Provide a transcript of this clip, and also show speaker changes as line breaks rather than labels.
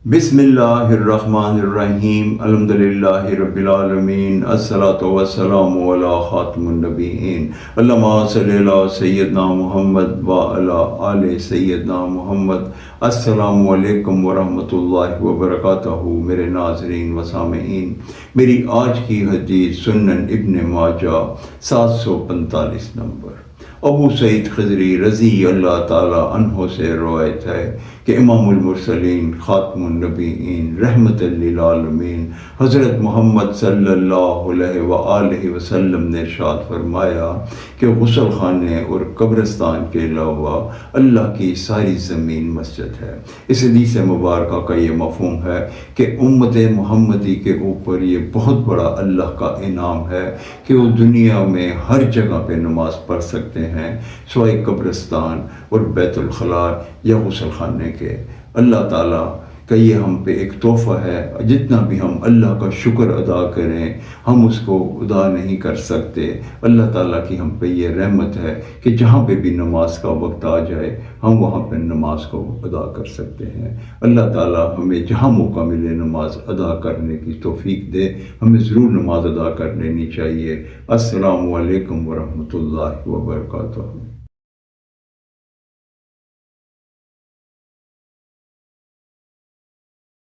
بسم اللہ الرحمن الرحیم الحمدللہ رب العالمین الصلاۃ والسلام علی خاتم النبیین اللہم صلی علی سیدنا محمد وعلی آل سیدنا محمد۔ السلام علیکم ورحمۃ اللہ وبرکاتہ۔ میرے ناظرین و سامعین، میری آج کی حدیث سنن ابن ماجہ 745 نمبر۔ ابو سعید خضری رضی اللہ تعالی عنہ سے روایت ہے کہ امام المرسلین خاتم النبیین رحمت للعالمین حضرت محمد صلی اللہ علیہ وآلہ وسلم نے ارشاد فرمایا کہ غسل خانے اور قبرستان کے علاوہ اللہ کی ساری زمین مسجد ہے۔ اس حدیث مبارکہ کا یہ مفہوم ہے کہ امت محمدی کے اوپر یہ بہت بڑا اللہ کا انعام ہے کہ وہ دنیا میں ہر جگہ پہ نماز پڑھ سکتے ہیں سوائے قبرستان اور بیت الخلاء یا غسل خانے کے۔ اللہ تعالیٰ کا یہ ہم پہ ایک تحفہ ہے، جتنا بھی ہم اللہ کا شکر ادا کریں ہم اس کو ادا نہیں کر سکتے۔ اللہ تعالیٰ کی ہم پہ یہ رحمت ہے کہ جہاں پہ بھی نماز کا وقت آ جائے ہم وہاں پہ نماز کو ادا کر سکتے ہیں۔ اللہ تعالیٰ ہمیں جہاں موقع ملے نماز ادا کرنے کی توفیق دے، ہمیں ضرور نماز ادا کر لینی چاہیے۔ السلام علیکم ورحمۃ اللہ وبرکاتہ۔